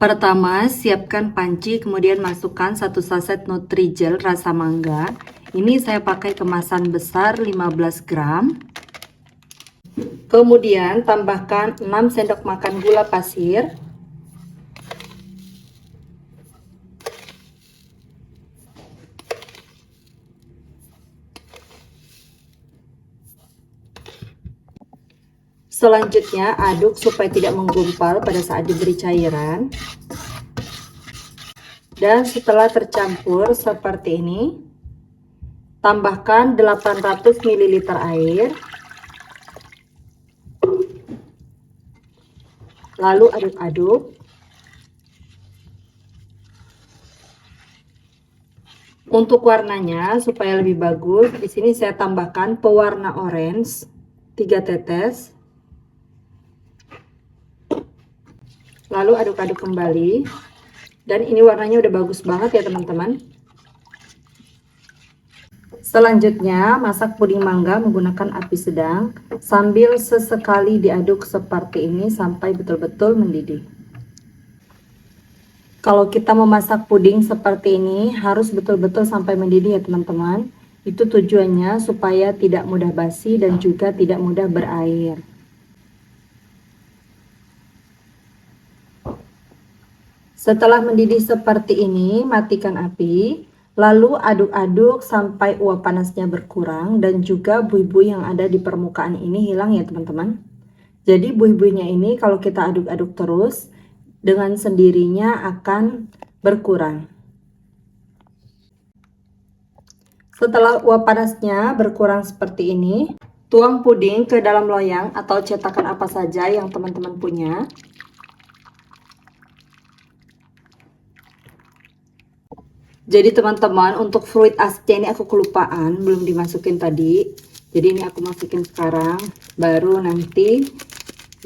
Pertama, siapkan panci, kemudian masukkan 1 saset Nutrijel rasa mangga. Ini saya pakai kemasan besar 15 gram. Kemudian tambahkan 6 sendok makan gula pasir. Selanjutnya aduk supaya tidak menggumpal pada saat diberi cairan. Dan setelah tercampur seperti ini, tambahkan 800 ml air. Lalu aduk-aduk. Untuk warnanya supaya lebih bagus, di sini saya tambahkan pewarna orange 3 tetes. Lalu aduk-aduk kembali. Dan ini warnanya udah bagus banget ya teman-teman. Selanjutnya masak puding mangga menggunakan api sedang sambil sesekali diaduk seperti ini sampai betul-betul mendidih. Kalau kita memasak puding seperti ini harus betul-betul sampai mendidih ya teman-teman. Itu tujuannya supaya tidak mudah basi dan juga tidak mudah berair. Setelah mendidih seperti ini, matikan api, lalu aduk-aduk sampai uap panasnya berkurang dan juga buih-buih yang ada di permukaan ini hilang ya teman-teman. Jadi buih-buihnya ini kalau kita aduk-aduk terus, dengan sendirinya akan berkurang. Setelah uap panasnya berkurang seperti ini, tuang puding ke dalam loyang atau cetakan apa saja yang teman-teman punya. Jadi teman-teman, untuk fruit asidnya ini aku kelupaan, belum dimasukin tadi. Jadi ini aku masukin sekarang, baru nanti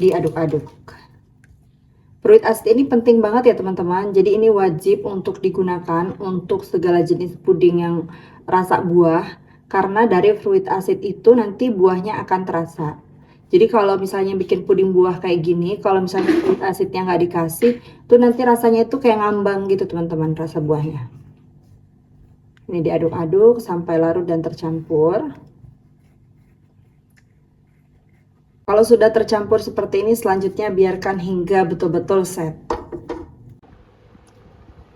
diaduk-aduk. Fruit asid ini penting banget ya teman-teman. Jadi ini wajib untuk digunakan untuk segala jenis puding yang rasa buah. Karena dari fruit asid itu nanti buahnya akan terasa. Jadi kalau misalnya bikin puding buah kayak gini, kalau misalnya fruit asidnya nggak dikasih, tuh nanti rasanya itu kayak ngambang gitu teman-teman, rasa buahnya. Ini diaduk-aduk sampai larut dan tercampur. Kalau sudah tercampur seperti ini, selanjutnya biarkan hingga betul-betul set.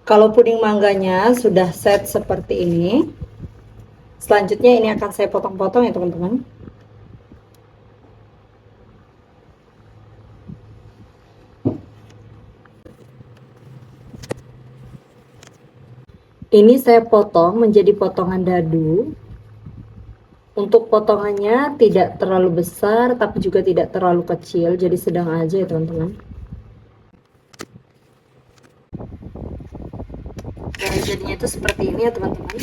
Kalau puding mangganya sudah set seperti ini, selanjutnya ini akan saya potong-potong ya teman-teman. Ini saya potong menjadi potongan dadu. Untuk potongannya tidak terlalu besar tapi juga tidak terlalu kecil, jadi sedang aja ya teman-teman. Nah, jadinya itu seperti ini ya teman-teman.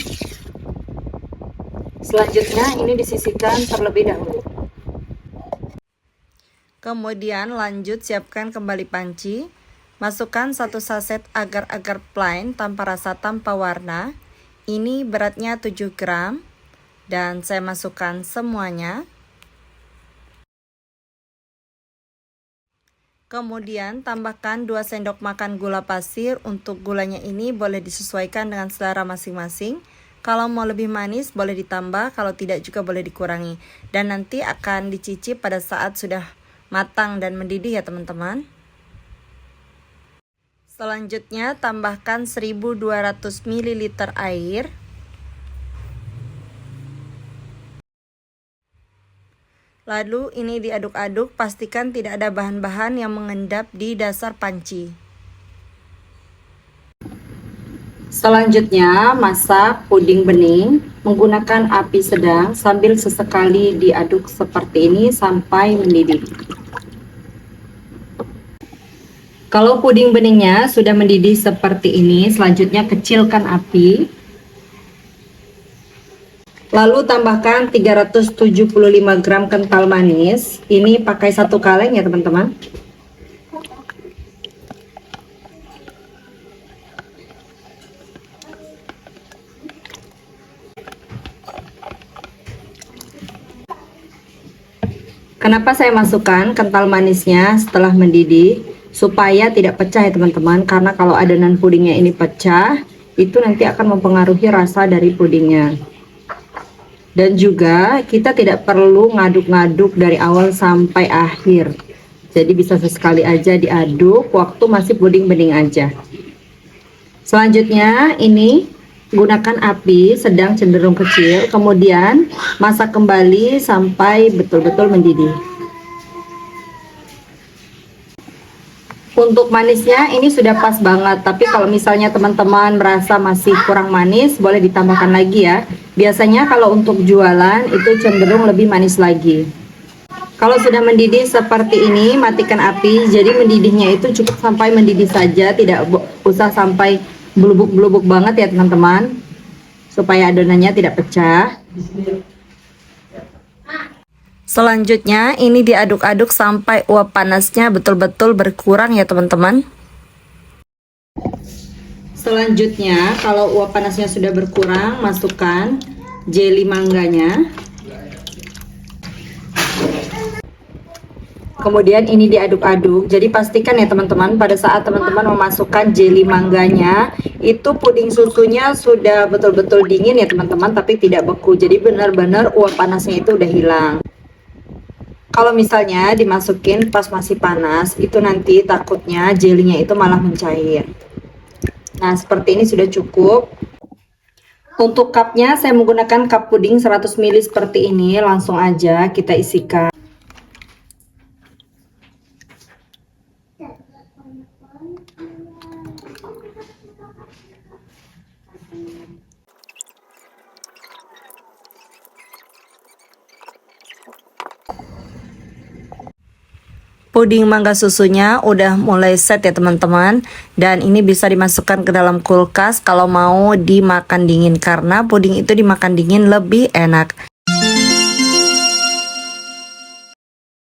Selanjutnya ini disisihkan terlebih dahulu. Kemudian lanjut siapkan kembali panci. Masukkan 1 saset agar-agar plain tanpa rasa tanpa warna. Ini beratnya 7 gram. Dan saya masukkan semuanya. Kemudian tambahkan 2 sendok makan gula pasir. Untuk gulanya ini boleh disesuaikan dengan selera masing-masing. Kalau mau lebih manis boleh ditambah, kalau tidak juga boleh dikurangi. Dan nanti akan dicicip pada saat sudah matang dan mendidih ya teman-teman. Selanjutnya tambahkan 1200 ml air. Lalu ini diaduk-aduk, pastikan tidak ada bahan-bahan yang mengendap di dasar panci. Selanjutnya masak puding bening menggunakan api sedang sambil sesekali diaduk seperti ini sampai mendidih. Kalau puding beningnya sudah mendidih seperti ini, selanjutnya kecilkan api. Lalu tambahkan 375 gram kental manis. Ini pakai 1 kaleng ya teman-teman. Kenapa saya masukkan kental manisnya setelah mendidih? supaya tidak pecah ya teman-teman, karena kalau adonan pudingnya ini pecah itu nanti akan mempengaruhi rasa dari pudingnya. Dan juga kita tidak perlu ngaduk-ngaduk dari awal sampai akhir, jadi bisa sesekali aja diaduk waktu masih puding bening aja. Selanjutnya ini gunakan api sedang cenderung kecil, kemudian masak kembali sampai betul-betul mendidih. Untuk manisnya ini sudah pas banget, tapi kalau misalnya teman-teman merasa masih kurang manis, boleh ditambahkan lagi ya. Biasanya kalau untuk jualan itu cenderung lebih manis lagi. Kalau sudah mendidih seperti ini, matikan api. Jadi mendidihnya itu cukup sampai mendidih saja, tidak usah sampai belubuk-belubuk banget ya teman-teman, supaya adonannya tidak pecah. Selanjutnya ini diaduk-aduk sampai uap panasnya betul-betul berkurang ya teman-teman. Selanjutnya kalau uap panasnya sudah berkurang, masukkan jelly mangganya. Kemudian ini diaduk-aduk. Jadi pastikan ya teman-teman, pada saat teman-teman memasukkan jelly mangganya, itu puding susunya sudah betul-betul dingin ya teman-teman, tapi tidak beku. Jadi benar-benar uap panasnya itu udah hilang. Kalau misalnya dimasukin pas masih panas, itu nanti takutnya jelinya itu malah mencair. Nah, seperti ini sudah cukup. Untuk cupnya saya menggunakan cup puding 100 ml seperti ini. Langsung aja kita isikan. Puding mangga susunya udah mulai set ya teman-teman, dan ini bisa dimasukkan ke dalam kulkas kalau mau dimakan dingin, karena puding itu dimakan dingin lebih enak.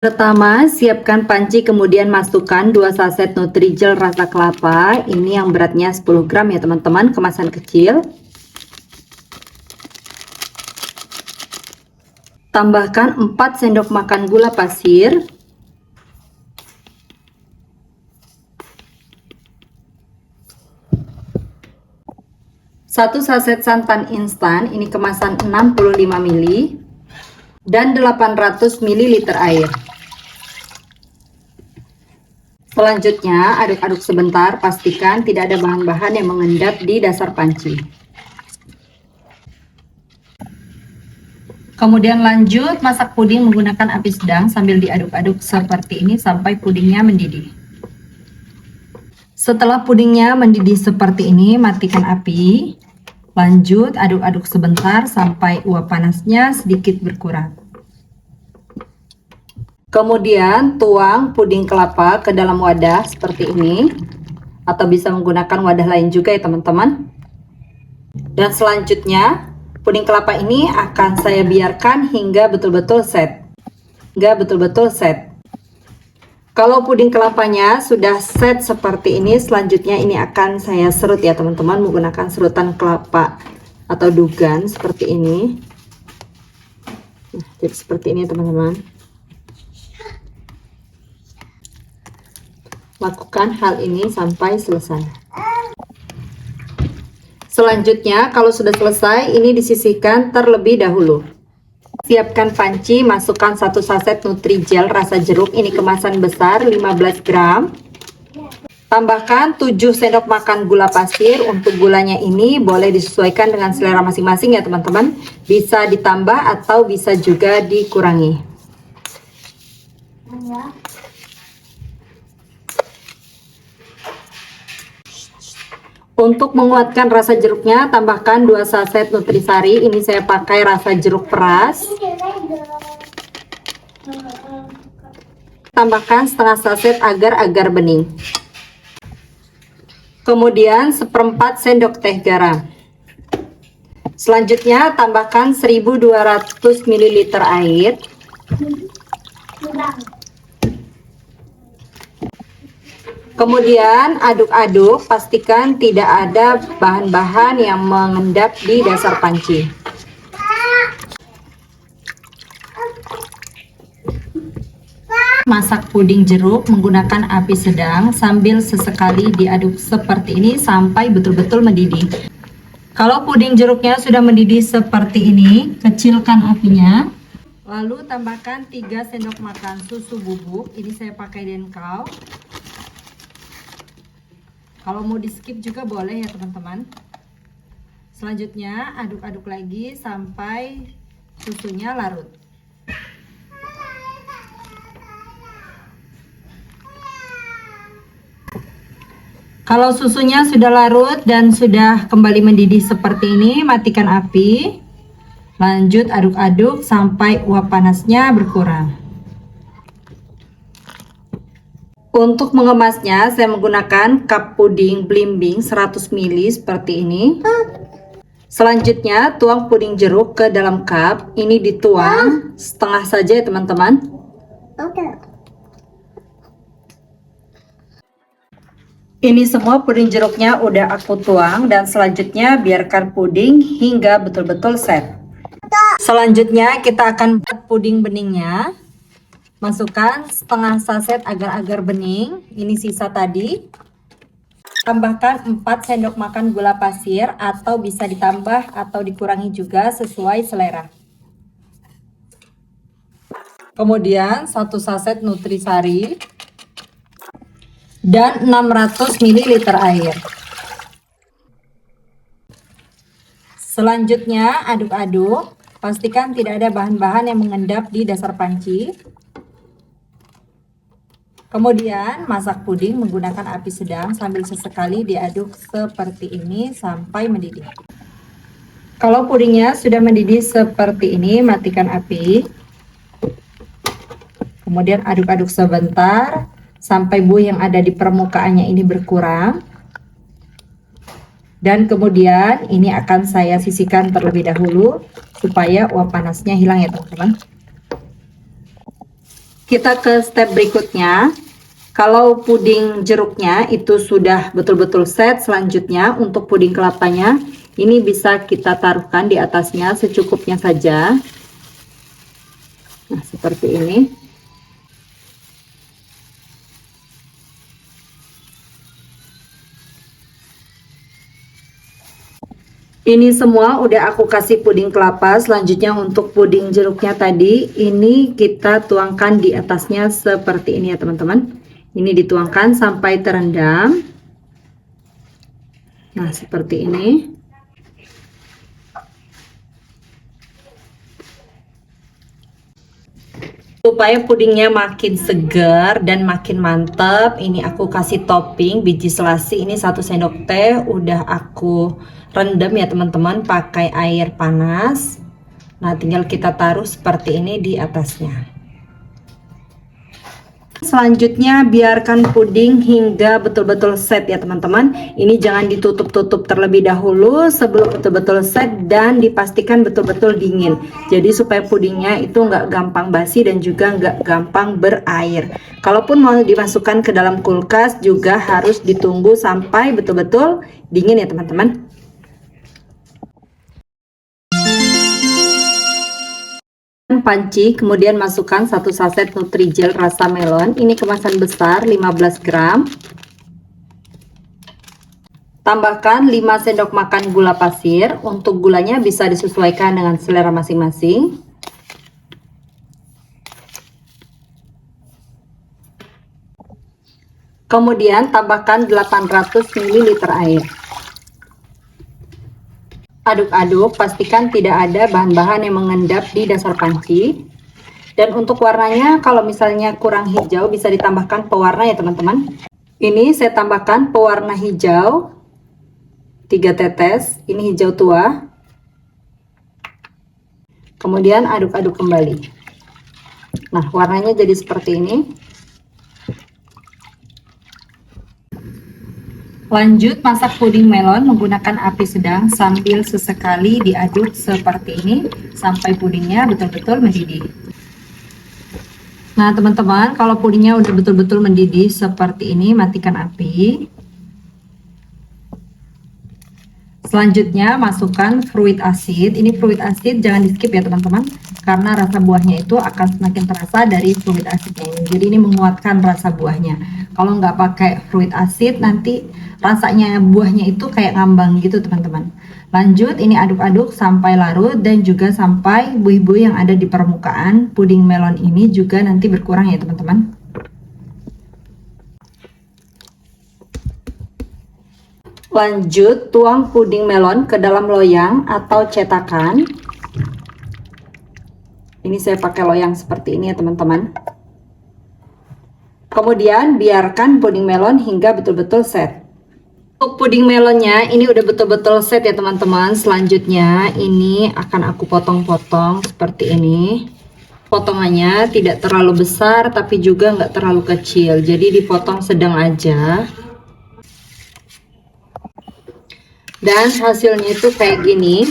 Pertama, siapkan panci, kemudian masukkan 2 saset Nutrijel rasa kelapa. Ini yang beratnya 10 gram ya teman-teman, kemasan kecil. Tambahkan 4 sendok makan gula pasir. 1 saset santan instan, ini kemasan 65 ml, dan 800 ml air. Selanjutnya aduk-aduk sebentar, pastikan tidak ada bahan-bahan yang mengendap di dasar panci. Kemudian lanjut masak puding menggunakan api sedang sambil diaduk-aduk seperti ini sampai pudingnya mendidih. Setelah pudingnya mendidih seperti ini, matikan api. Lanjut aduk-aduk sebentar sampai uap panasnya sedikit berkurang. Kemudian tuang puding kelapa ke dalam wadah seperti ini, atau bisa menggunakan wadah lain juga ya teman-teman. Dan selanjutnya puding kelapa ini akan saya biarkan hingga betul-betul set. Kalau puding kelapanya sudah set seperti ini, selanjutnya ini akan saya serut ya teman-teman, menggunakan serutan kelapa atau dugan seperti ini. Nah, jadi seperti ini teman-teman. Lakukan hal ini sampai selesai. Selanjutnya kalau sudah selesai, ini disisihkan terlebih dahulu. Siapkan panci, masukkan 1 saset Nutrijel rasa jeruk, ini kemasan besar 15 gram. Tambahkan 7 sendok makan gula pasir. Untuk gulanya ini boleh disesuaikan dengan selera masing-masing ya teman-teman. Bisa ditambah atau bisa juga dikurangi. Untuk menguatkan rasa jeruknya, tambahkan 2 saset Nutrisari. Ini saya pakai rasa jeruk peras. Tambahkan setengah saset agar-agar bening. Kemudian 1/4 sendok teh garam. Selanjutnya tambahkan 1200 ml air. Kemudian aduk-aduk, pastikan tidak ada bahan-bahan yang mengendap di dasar panci. Masak masak puding jeruk menggunakan api sedang sambil sesekali diaduk seperti ini sampai betul-betul mendidih. Kalau puding jeruknya sudah mendidih seperti ini, kecilkan apinya. Lalu tambahkan 3 sendok makan susu bubuk. Ini saya pakai Denkau. Kalau mau di skip juga boleh ya teman-teman. Selanjutnya aduk-aduk lagi sampai susunya larut. Kalau susunya sudah larut dan sudah kembali mendidih seperti ini, matikan api. Lanjut aduk-aduk sampai uap panasnya berkurang. Untuk mengemasnya, saya menggunakan cup puding blimbing 100 ml seperti ini. Selanjutnya, tuang puding jeruk ke dalam cup. Ini dituang setengah saja ya teman-teman. Ini semua puding jeruknya udah aku tuang dan selanjutnya biarkan puding hingga betul-betul set. Selanjutnya kita akan buat puding beningnya. Masukkan setengah saset agar-agar bening. Ini sisa tadi. Tambahkan 4 sendok makan gula pasir atau bisa ditambah atau dikurangi juga sesuai selera. Kemudian 1 saset nutrisari dan 600 ml air. Selanjutnya aduk-aduk. Pastikan tidak ada bahan-bahan yang mengendap di dasar panci. Kemudian masak puding menggunakan api sedang sambil sesekali diaduk seperti ini sampai mendidih. Kalau pudingnya sudah mendidih seperti ini, matikan api. Kemudian aduk-aduk sebentar sampai buih yang ada di permukaannya ini berkurang. Dan kemudian ini akan saya sisihkan terlebih dahulu supaya uap panasnya hilang ya teman-teman. Kita ke step berikutnya. Kalau puding jeruknya itu sudah betul-betul set, selanjutnya untuk puding kelapanya ini bisa kita taruhkan di atasnya secukupnya saja. Nah, seperti ini. Ini semua udah aku kasih puding kelapa. Selanjutnya untuk puding jeruknya tadi, ini kita tuangkan di atasnya seperti ini ya teman-teman. Ini dituangkan sampai terendam. Nah, seperti ini. Supaya pudingnya makin segar dan makin mantap, ini aku kasih topping biji selasi. Ini 1 sendok teh udah aku rendam ya teman-teman pakai air panas. Nah, tinggal kita taruh seperti ini di atasnya. Selanjutnya biarkan puding hingga betul-betul set ya teman-teman. Ini jangan ditutup-tutup terlebih dahulu sebelum betul-betul set dan dipastikan betul-betul dingin. Jadi supaya pudingnya itu nggak gampang basi dan juga nggak gampang berair. Kalaupun mau dimasukkan ke dalam kulkas juga harus ditunggu sampai betul-betul dingin ya teman-teman. Panci, kemudian masukkan 1 saset Nutrijel rasa melon. Ini kemasan besar 15 gram. Tambahkan 5 sendok makan gula pasir. Untuk gulanya bisa disesuaikan dengan selera masing-masing. Kemudian tambahkan 800 ml air. Aduk-aduk, pastikan tidak ada bahan-bahan yang mengendap di dasar panci. Dan untuk warnanya, kalau misalnya kurang hijau bisa ditambahkan pewarna ya teman-teman. Ini saya tambahkan pewarna hijau 3 tetes, ini hijau tua. Kemudian aduk-aduk kembali. Nah, warnanya jadi seperti ini. Lanjut masak puding melon menggunakan api sedang sambil sesekali diaduk seperti ini sampai pudingnya betul-betul mendidih. Nah teman-teman, kalau pudingnya udah betul-betul mendidih seperti ini, matikan api. Selanjutnya masukkan fruit acid. Ini fruit acid jangan di skip ya teman-teman, karena rasa buahnya itu akan semakin terasa dari fruit acidnya ini. Jadi ini menguatkan rasa buahnya. Kalau nggak pakai fruit acid nanti rasanya buahnya itu kayak ngambang gitu teman-teman. Lanjut, ini aduk-aduk sampai larut dan juga sampai buih-buih yang ada di permukaan puding melon ini juga nanti berkurang ya teman-teman. Lanjut, tuang puding melon ke dalam loyang atau cetakan. Ini saya pakai loyang seperti ini ya teman-teman. Kemudian biarkan puding melon hingga betul-betul set. Untuk puding melonnya ini udah betul-betul set ya teman-teman. Selanjutnya ini akan aku potong-potong seperti ini. Potongannya tidak terlalu besar tapi juga nggak terlalu kecil. Jadi dipotong sedang aja. Dan hasilnya itu kayak gini.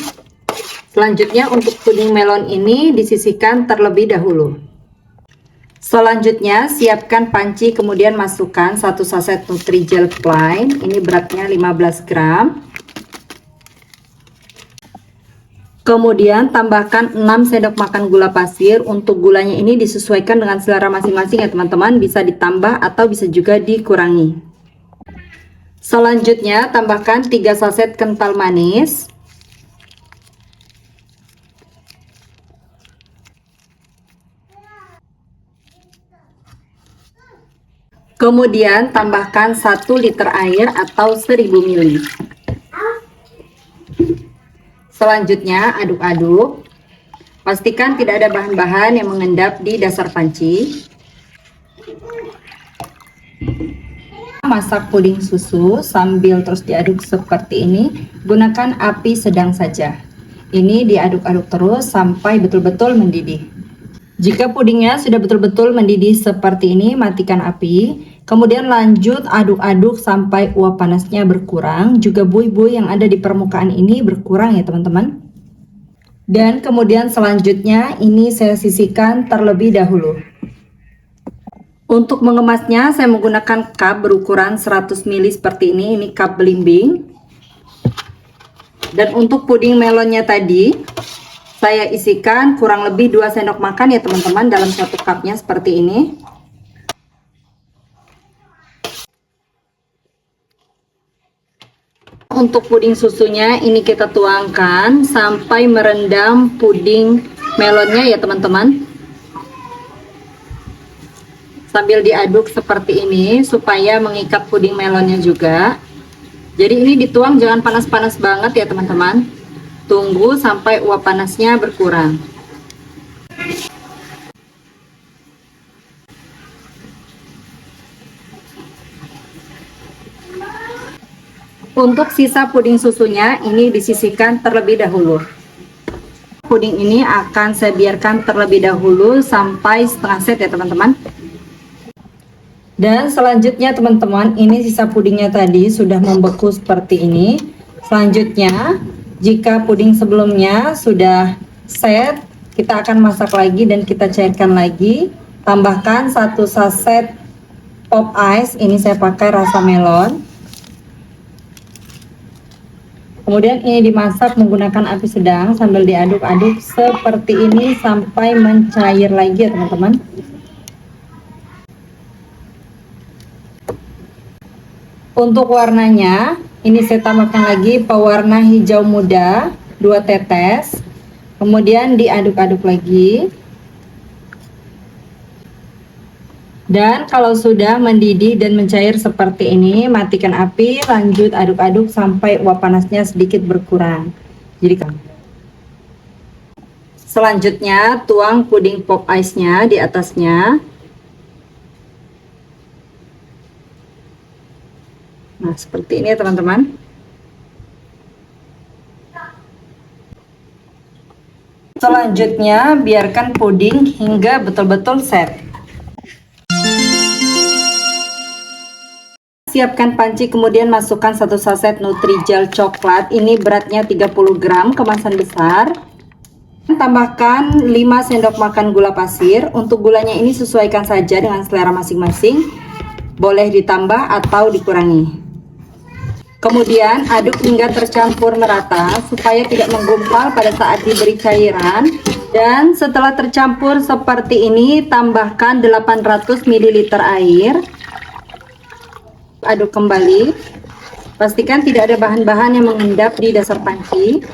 Selanjutnya untuk puding melon ini disisihkan terlebih dahulu. Selanjutnya siapkan panci, kemudian masukkan 1 saset Nutrijel plain. Ini beratnya 15 gram. Kemudian tambahkan 6 sendok makan gula pasir. Untuk gulanya ini disesuaikan dengan selera masing-masing ya teman-teman. Bisa ditambah atau bisa juga dikurangi. Selanjutnya tambahkan 3 saset kental manis. Kemudian tambahkan 1 liter air atau 1000 ml. Selanjutnya aduk-aduk. Pastikan tidak ada bahan-bahan yang mengendap di dasar panci. Masak puding susu sambil terus diaduk seperti ini. Gunakan api sedang saja. Ini diaduk-aduk terus sampai betul-betul mendidih. Jika pudingnya sudah betul-betul mendidih seperti ini, matikan api. Kemudian lanjut aduk-aduk sampai uap panasnya berkurang. Juga buih-buih yang ada di permukaan ini berkurang ya teman-teman. Dan kemudian selanjutnya ini saya sisihkan terlebih dahulu. Untuk mengemasnya saya menggunakan cup berukuran 100 ml seperti ini. Ini cup belimbing. Dan untuk puding melonnya tadi saya isikan kurang lebih 2 sendok makan ya teman-teman dalam 1 cupnya seperti ini. Untuk puding susunya ini kita tuangkan sampai merendam puding melonnya ya teman-teman. Sambil diaduk seperti ini supaya mengikat puding melonnya juga. Jadi ini dituang jangan panas-panas banget ya teman-teman. Tunggu sampai uap panasnya berkurang. Untuk sisa puding susunya ini disisihkan terlebih dahulu. Puding ini akan saya biarkan terlebih dahulu sampai setengah set ya teman-teman. Dan selanjutnya teman-teman, ini sisa pudingnya tadi sudah membeku seperti ini. Selanjutnya, jika puding sebelumnya sudah set, kita akan masak lagi dan kita cairkan lagi. Tambahkan 1 saset pop ice, ini saya pakai rasa melon. Kemudian ini dimasak menggunakan api sedang sambil diaduk-aduk seperti ini sampai mencair lagi ya teman-teman. Untuk warnanya, ini saya tambahkan lagi pewarna hijau muda 2 tetes. Kemudian diaduk-aduk lagi. Dan kalau sudah mendidih dan mencair seperti ini, matikan api, lanjut aduk-aduk sampai uap panasnya sedikit berkurang. Jadi selanjutnya tuang puding pop ice-nya di atasnya. Nah, seperti ini ya teman-teman. Selanjutnya, biarkan puding hingga betul-betul set. Siapkan panci, kemudian masukkan 1 saset Nutrijel coklat. Ini beratnya 30 gram, kemasan besar. Tambahkan 5 sendok makan gula pasir. Untuk gulanya ini sesuaikan saja dengan selera masing-masing. Boleh ditambah atau dikurangi. Kemudian aduk hingga tercampur merata supaya tidak menggumpal pada saat diberi cairan. Dan setelah tercampur seperti ini, tambahkan 800 ml air. Aduk kembali. Pastikan tidak ada bahan-bahan yang mengendap di dasar panci.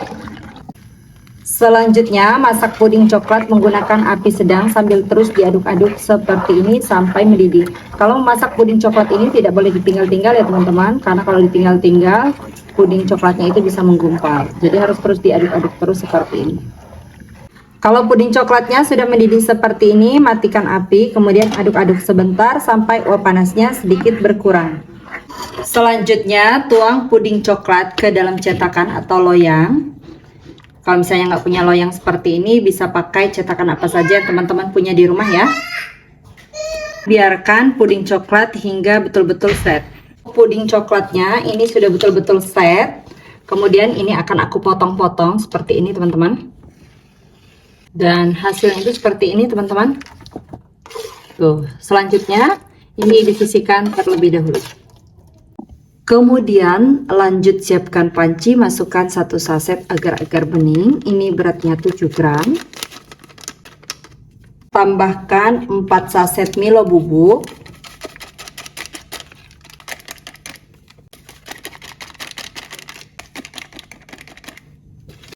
Selanjutnya, masak puding coklat menggunakan api sedang sambil terus diaduk-aduk seperti ini sampai mendidih. Kalau memasak puding coklat ini tidak boleh ditinggal-tinggal ya teman-teman, karena kalau ditinggal-tinggal, puding coklatnya itu bisa menggumpal. Jadi harus terus diaduk-aduk terus seperti ini. Kalau puding coklatnya sudah mendidih seperti ini, matikan api, kemudian aduk-aduk sebentar sampai uap panasnya sedikit berkurang. Selanjutnya, tuang puding coklat ke dalam cetakan atau loyang. Kalau misalnya nggak punya loyang seperti ini, bisa pakai cetakan apa saja yang teman-teman punya di rumah ya. Biarkan puding coklat hingga betul-betul set. Puding coklatnya ini sudah betul-betul set. Kemudian ini akan aku potong-potong seperti ini teman-teman. Dan hasilnya itu seperti ini teman-teman. Tuh, selanjutnya ini disisihkan terlebih dahulu. Kemudian lanjut siapkan panci, masukkan 1 saset agar-agar bening. Ini beratnya 7 gram. Tambahkan 4 saset Milo bubuk.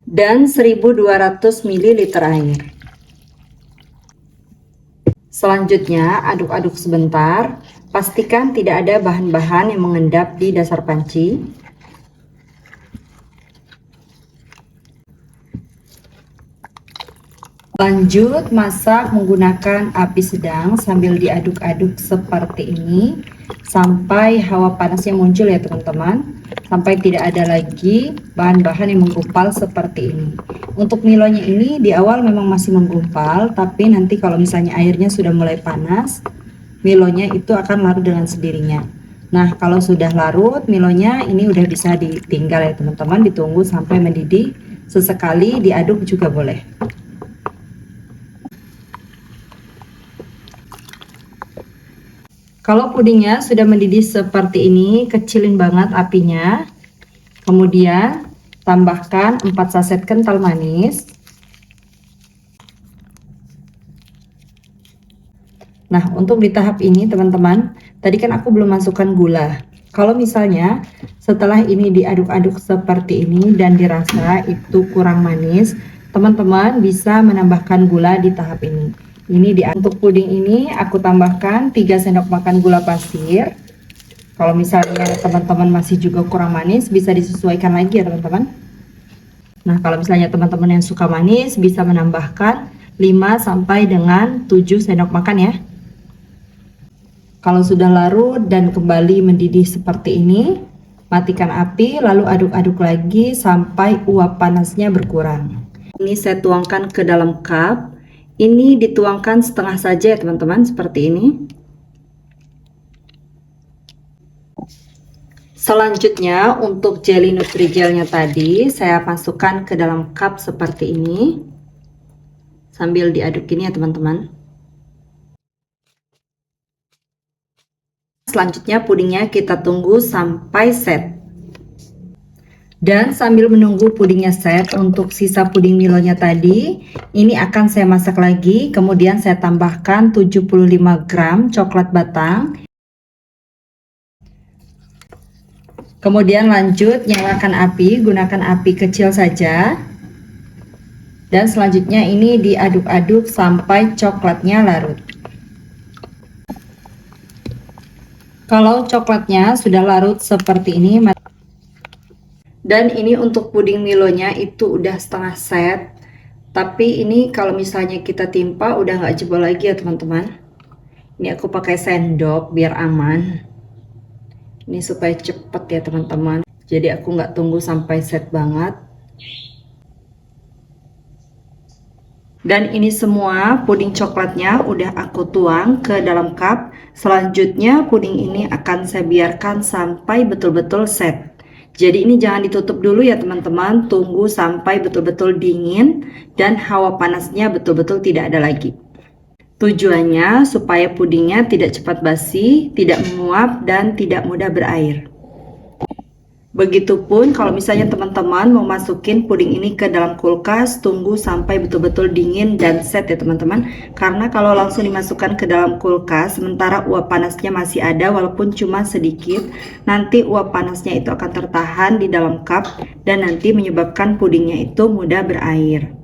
Dan 1200 ml air. Selanjutnya aduk-aduk sebentar. Pastikan tidak ada bahan-bahan yang mengendap di dasar panci. Lanjut masak menggunakan api sedang sambil diaduk-aduk seperti ini sampai hawa panasnya muncul ya teman-teman, sampai tidak ada lagi bahan-bahan yang menggumpal seperti ini. Untuk milonya ini di awal memang masih menggumpal, tapi nanti kalau misalnya airnya sudah mulai panas, milonya itu akan larut dengan sendirinya. Nah, kalau sudah larut milonya ini udah bisa ditinggal ya teman-teman, ditunggu sampai mendidih. Sesekali diaduk juga boleh. Kalau pudingnya sudah mendidih seperti ini, kecilin banget apinya. Kemudian tambahkan 4 saset kental manis. Nah, untuk di tahap ini teman-teman, tadi kan aku belum masukkan gula. Kalau misalnya setelah ini diaduk-aduk seperti ini dan dirasa itu kurang manis, teman-teman bisa menambahkan gula di tahap ini. Untuk puding ini aku tambahkan 3 sendok makan gula pasir. Kalau misalnya teman-teman masih juga kurang manis, bisa disesuaikan lagi ya teman-teman. Nah, kalau misalnya teman-teman yang suka manis, bisa menambahkan 5 sampai dengan 7 sendok makan ya. Kalau sudah larut dan kembali mendidih seperti ini, matikan api lalu aduk-aduk lagi sampai uap panasnya berkurang. Ini saya tuangkan ke dalam cup. Ini dituangkan setengah saja ya teman-teman, seperti ini. Selanjutnya untuk jelly Nutrigelnya tadi saya masukkan ke dalam cup seperti ini. Sambil diaduk ini ya teman-teman. Selanjutnya pudingnya kita tunggu sampai set. Dan sambil menunggu pudingnya set, untuk sisa puding milonya tadi, ini akan saya masak lagi. Kemudian saya tambahkan 75 gram coklat batang. Kemudian lanjut nyalakan api, gunakan api kecil saja. Dan selanjutnya ini diaduk-aduk sampai coklatnya larut. Kalau coklatnya sudah larut seperti ini, dan ini untuk puding milonya itu udah setengah set. Tapi ini kalau misalnya kita timpa udah nggak jebol lagi ya teman-teman. Ini aku pakai sendok biar aman. Ini supaya cepet ya teman-teman. Jadi aku nggak tunggu sampai set banget. Dan ini semua puding coklatnya udah aku tuang ke dalam cup. Selanjutnya puding ini akan saya biarkan sampai betul-betul set. Jadi ini jangan ditutup dulu ya teman-teman. Tunggu sampai betul-betul dingin dan hawa panasnya betul-betul tidak ada lagi. Tujuannya supaya pudingnya tidak cepat basi, tidak menguap, dan tidak mudah berair. Begitupun kalau misalnya teman-teman mau masukin puding ini ke dalam kulkas, tunggu sampai betul-betul dingin dan set ya teman-teman. Karena kalau langsung dimasukkan ke dalam kulkas, sementara uap panasnya masih ada walaupun cuma sedikit, nanti uap panasnya itu akan tertahan di dalam cup dan nanti menyebabkan pudingnya itu mudah berair.